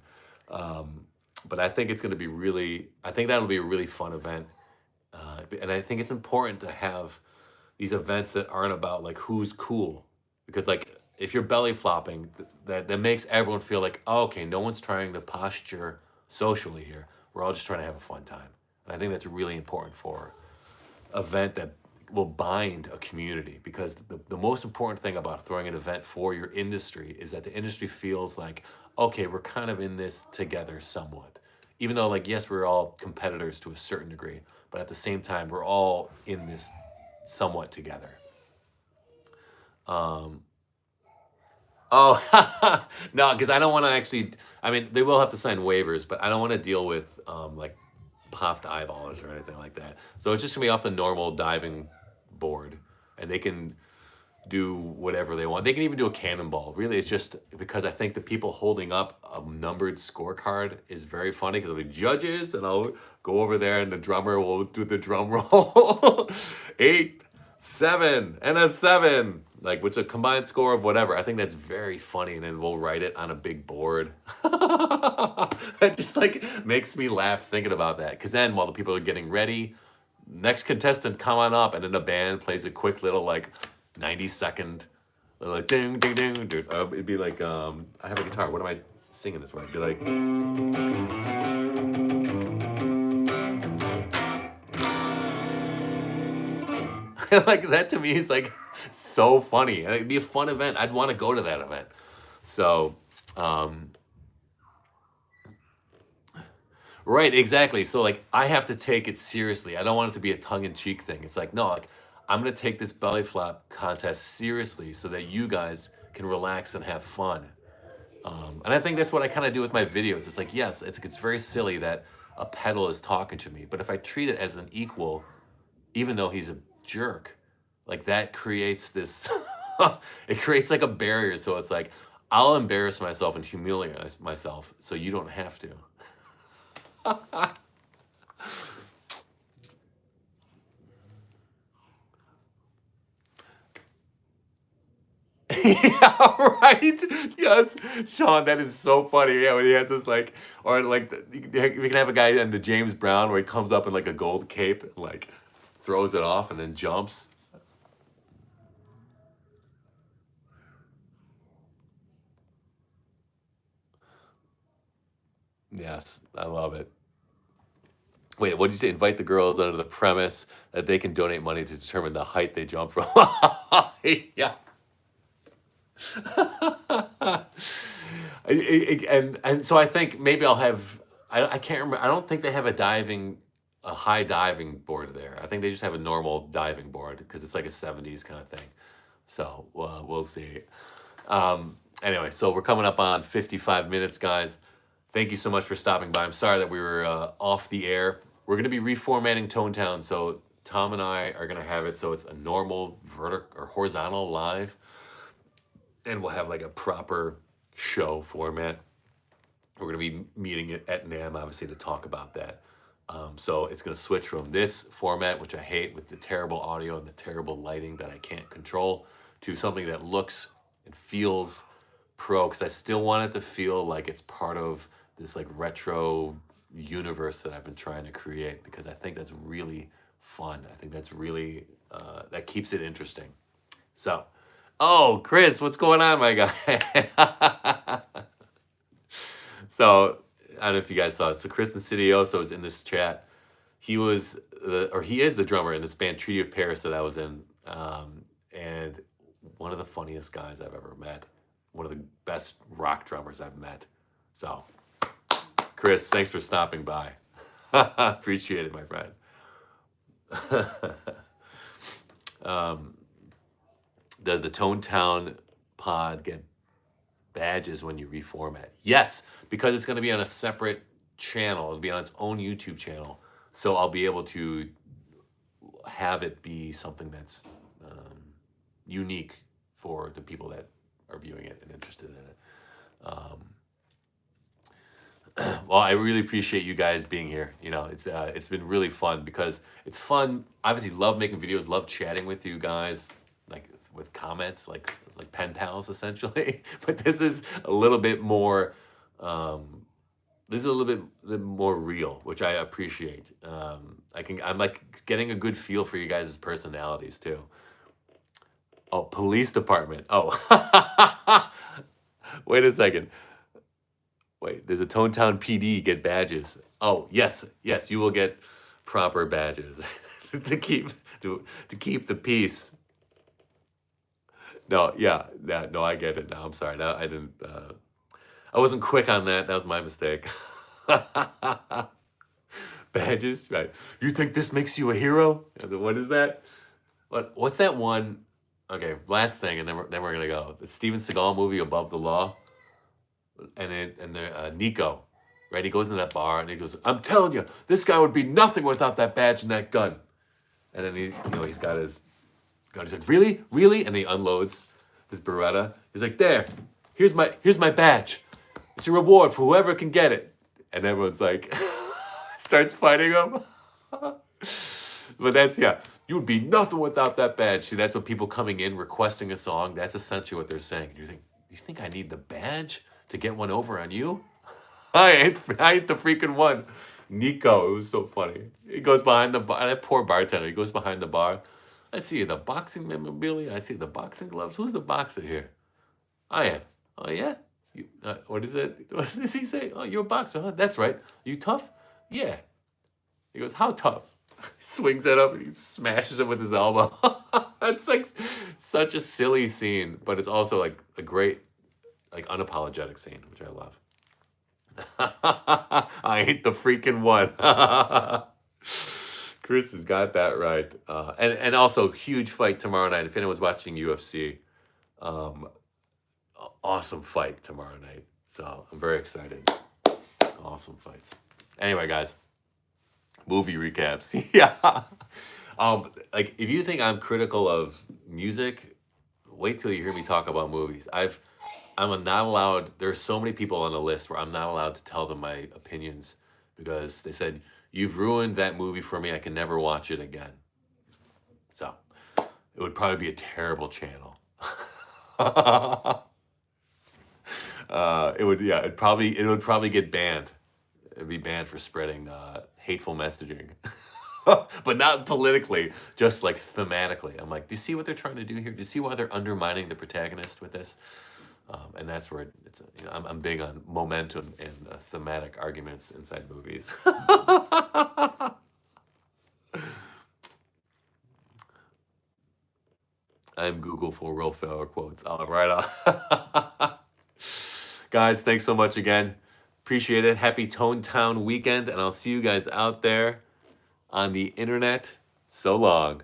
But I think it's going to be I think that'll be a really fun event. And I think it's important to have these events that aren't about like who's cool, because like if you're belly flopping, that makes everyone feel like, oh, okay, no one's trying to posture socially here. We're all just trying to have a fun time. And I think that's really important for an event that will bind a community, because the most important thing about throwing an event for your industry is that the industry feels like, okay, we're kind of in this together somewhat. Even though, like, yes, we're all competitors to a certain degree, but at the same time, we're all in this somewhat together. Oh, no, because I don't want to actually, I mean, they will have to sign waivers, but I don't want to deal with like popped eyeballs or anything like that. So it's just going to be off the normal diving board, and they can do whatever they want. They can even do a cannonball. Really, it's just because I think the people holding up a numbered scorecard is very funny, because I'll be judges and I'll go over there and the drummer will do the drum roll. 8, 7, and a 7, like, which is a combined score of whatever. I think that's very funny, and then we'll write it on a big board. That just like makes me laugh thinking about that, because then while the people are getting ready, next contestant, come on up, and then the band plays a quick little like 90-second, like ding ding ding. It'd be like I have a guitar. What am I singing this way? It'd be like. Like that to me is like so funny, and it'd be a fun event. I'd want to go to that event. So, right, exactly. So like I have to take it seriously. I don't want it to be a tongue-in-cheek thing. It's like, no, like I'm gonna take this belly flop contest seriously so that you guys can relax and have fun. And I think that's what I kind of do with my videos. It's like, yes, it's very silly that a pedal is talking to me, but if I treat it as an equal, even though he's a jerk, like that creates this, it creates like a barrier. So it's like, I'll embarrass myself and humiliate myself so you don't have to. Yeah, right. Yes, Sean, that is so funny. Yeah, when he has this like, or like, we can have a guy in the James Brown where he comes up in like a gold cape and like throws it off and then jumps. Yes, I love it. Wait, what did you say? Invite the girls under the premise that they can donate money to determine the height they jump from. Yeah. And so I think maybe I'll have, I can't remember. I don't think they have a high diving board there. I think they just have a normal diving board because it's like a 70s kind of thing. So we'll see. Anyway, so we're coming up on 55 minutes, guys. Thank you so much for stopping by. I'm sorry that we were off the air. We're going to be reformatting Tone Town. So Tom and I are going to have it so it's a normal vertical or horizontal live. And we'll have like a proper show format. We're going to be meeting at NAMM, obviously, to talk about that. So it's going to switch from this format, which I hate with the terrible audio and the terrible lighting that I can't control, to something that looks and feels pro, because I still want it to feel like it's part of this like retro universe that I've been trying to create, because I think that's really fun. I think that's really, that keeps it interesting. So, oh, Chris, what's going on, my guy? So, I don't know if you guys saw it. So, Chris Insidioso is in this chat. He is the drummer in this band Treaty of Paris that I was in, and one of the funniest guys I've ever met. One of the best rock drummers I've met. So, Chris, thanks for stopping by. Appreciate it, my friend. Does the Tone Town pod get badges when you reformat? Yes, because it's going to be on a separate channel. It'll be on its own YouTube channel. So I'll be able to have it be something that's unique for the people that are viewing it and interested in it. Well, I really appreciate you guys being here. You know, it's been really fun, because it's fun. Obviously, love making videos, love chatting with you guys, like with comments, like pen pals essentially. But this is a little bit more. This is a little bit more real, which I appreciate. I'm like getting a good feel for you guys' personalities too. Oh, police department. Oh, wait a second. Wait, there's a Tone Town PD get badges. Oh, yes, you will get proper badges to keep the peace. No, no, I get it now. I'm sorry. No, I didn't. I wasn't quick on that. That was my mistake. Badges, right? You think this makes you a hero? What is that? What's that one? Okay, last thing, and then we're gonna go. The Steven Seagal movie, Above the Law, and Nico, right? He goes into that bar and he goes, "I'm telling you, this guy would be nothing without that badge and that gun." And then he's got his gun. He's like, "Really, really?" And he unloads his Beretta. He's like, "There, here's my badge. It's a reward for whoever can get it." And everyone's like, starts fighting him. But that's, yeah, you would be nothing without that badge. See, that's what people coming in requesting a song, that's essentially what they're saying. You think I need the badge to get one over on you? I ain't the freaking one. Nico, it was so funny. He goes behind the bar, that poor bartender, he goes behind the bar. "I see the boxing memorabilia, I see the boxing gloves. Who's the boxer here?" "I am." "Oh, yeah? What is it? What does he say?" "Oh, you're a boxer, huh? That's right. You tough?" "Yeah." He goes, "How tough?" He swings it up and he smashes it with his elbow. It's like such a silly scene, but it's also like a great, like unapologetic scene, which I love. I ain't the freaking one. Chris has got that right. And also huge fight tomorrow night. If anyone's watching UFC, awesome fight tomorrow night. So I'm very excited. Awesome fights. Anyway, guys, movie recaps. Yeah. Like if you think I'm critical of music, wait till you hear me talk about movies. I'm not allowed. There's so many people on the list where I'm not allowed to tell them my opinions, because they said, "You've ruined that movie for me. I can never watch it again." So it would probably be a terrible channel. It would probably get banned. It'd be banned for spreading hateful messaging. But not politically, just like thematically. I'm like, do you see what they're trying to do here? Do you see why they're undermining the protagonist with this? And that's where I'm big on momentum and thematic arguments inside movies. I'm Google for real filler quotes. All right. Guys, thanks so much again. Appreciate it. Happy Tone Town weekend, and I'll see you guys out there on the internet. So long.